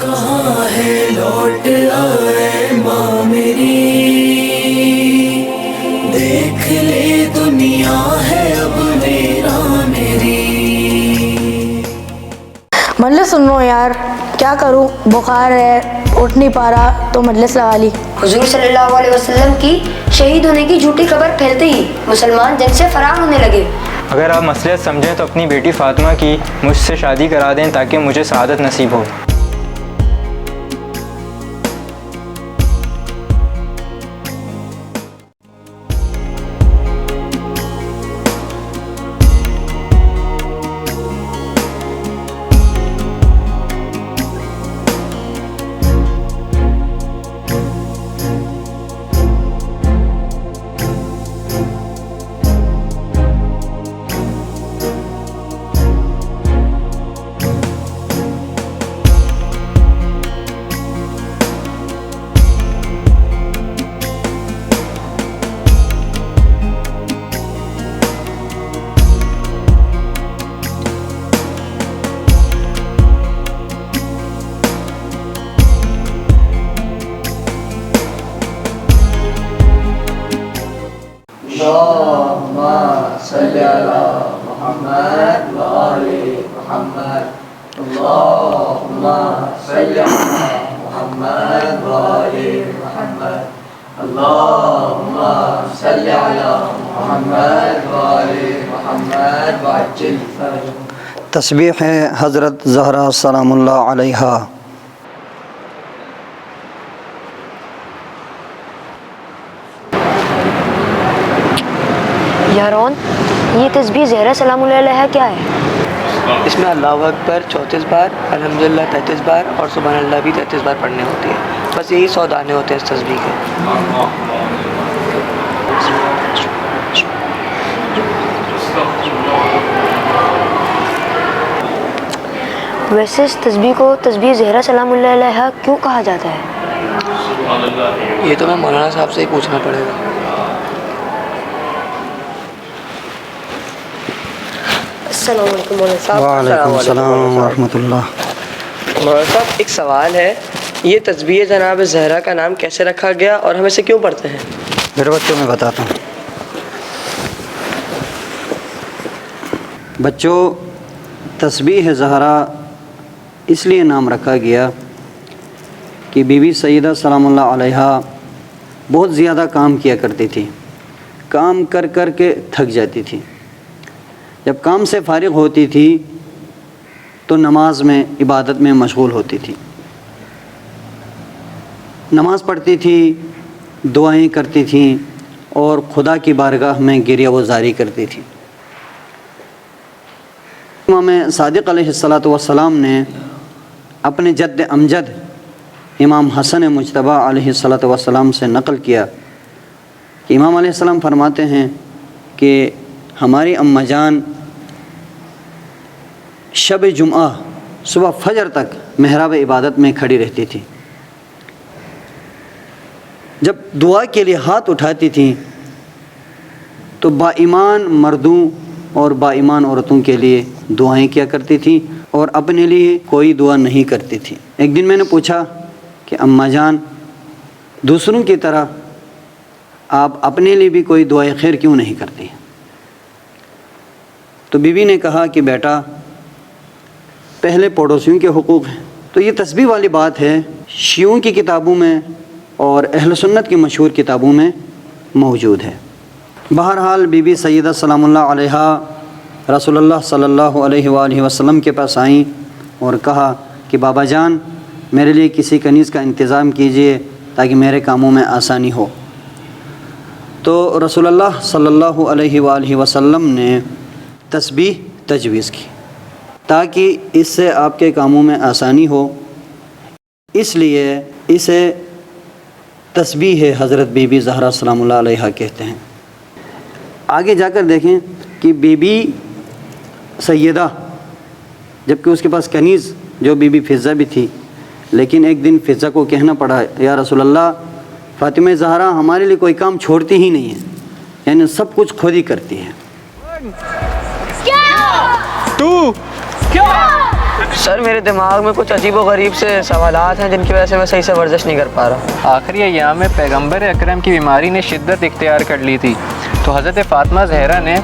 کہاں ہے لوٹ آئے ماں میری، دیکھ لے دنیا ہے اب ویراں میری۔ مجلس سن لو یار، کیا کروں، بخار ہے، اٹھ نہیں پا رہا تو مجلس لگا لی۔ حضور صلی اللہ علیہ وسلم کی شہید ہونے کی جھوٹی خبر پھیلتے ہی مسلمان جنگ سے فرار ہونے لگے۔ اگر آپ مصلحت سمجھیں تو اپنی بیٹی فاطمہ کی مجھ سے شادی کرا دیں تاکہ مجھے سعادت نصیب ہو۔ اللهم صل على محمد وآل محمد، اللهم صل على محمد وآل محمد، اللهم صل على محمد وآل محمد وعجل فرجهم۔ تسبیح ہے حضرت زہرا سلام اللہ علیہا۔ یارون، یہ تسبیح زہرا سلام اللہ علیہ کیا ہے؟ اس میں اللہ اکبر 34 بار، الحمدللہ 33 بار اور سبحان اللہ بھی 33 بار پڑھنے ہوتی ہے۔ بس یہی 100 دانے ہوتے ہیں اس تسبیح کے۔ ویسے اس تسبیح کو تسبیح زہرا سلام اللہ علیہ کیوں کہا جاتا ہے؟ یہ تو میں مولانا صاحب سے ہی پوچھنا پڑے گا۔ السلام علیکم مولانا صاحب۔ وعلیکم السلام ورحمۃ اللہ۔ مولانا صاحب ایک سوال ہے، یہ تسبیح جناب زہرا کا نام کیسے رکھا گیا اور ہم اسے کیوں پڑھتے ہیں؟ میرے بچوں میں بتاتا ہوں۔ بچوں، تسبیح زہرا اس لیے نام رکھا گیا کہ بی بی سیدہ سلام اللہ علیہا بہت زیادہ کام کیا کرتی تھی، کام کر کر کے تھک جاتی تھی۔ جب کام سے فارغ ہوتی تھی تو نماز میں، عبادت میں مشغول ہوتی تھی، نماز پڑھتی تھی، دعائیں کرتی تھیں اور خدا کی بارگاہ میں گریہ وزاری کرتی تھی۔ امام صادق علیہ السلام نے اپنے جد امجد امام حسن مجتبیٰ علیہ السلام سے نقل کیا کہ امام علیہ السلام فرماتے ہیں کہ ہماری اماں جان شب جمعہ صبح فجر تک محراب عبادت میں کھڑی رہتی تھی۔ جب دعا کے لیے ہاتھ اٹھاتی تھیں تو با ایمان مردوں اور با ایمان عورتوں کے لیے دعائیں کیا کرتی تھیں اور اپنے لیے کوئی دعا نہیں کرتی تھی۔ ایک دن میں نے پوچھا کہ اماں جان، دوسروں کی طرح آپ اپنے لیے بھی کوئی دعائے خیر کیوں نہیں کرتی؟ تو بیوی نے کہا کہ بیٹا، پہلے پڑوسیوں کے حقوق ہیں۔ تو یہ تسبیح والی بات ہے، شیعوں کی کتابوں میں اور اہل سنت کی مشہور کتابوں میں موجود ہے۔ بہرحال بی بی سیدہ سلام اللہ علیہا رسول اللہ صلی اللہ علیہ وآلہ وسلم کے پاس آئیں اور کہا کہ بابا جان، میرے لیے کسی کنیز کا انتظام کیجئے تاکہ میرے کاموں میں آسانی ہو۔ تو رسول اللہ صلی اللہ علیہ وآلہ وسلم نے تسبیح تجویز کی تاکہ اس سے آپ کے کاموں میں آسانی ہو، اس لیے اسے تسبیح حضرت بی بی زہرا سلام اللہ علیہا کہتے ہیں۔ آگے جا کر دیکھیں کہ بی بی سیدہ، جبکہ اس کے پاس کنیز جو بی بی فضہ بھی تھی، لیکن ایک دن فضہ کو کہنا پڑا، یا رسول اللہ، فاطمہ زہرا ہمارے لیے کوئی کام چھوڑتی ہی نہیں ہے، یعنی سب کچھ خود ہی کرتی ہے۔ 2 سر میرے دماغ میں کچھ عجیب و غریب سے سوالات ہیں جن کی وجہ سے میں صحیح سے ورزش نہیں کر پا رہا. آخری ایام میں پیغمبر اکرم کی بیماری نے شدت اختیار کر لی تھی تو حضرت فاطمہ زہرا نے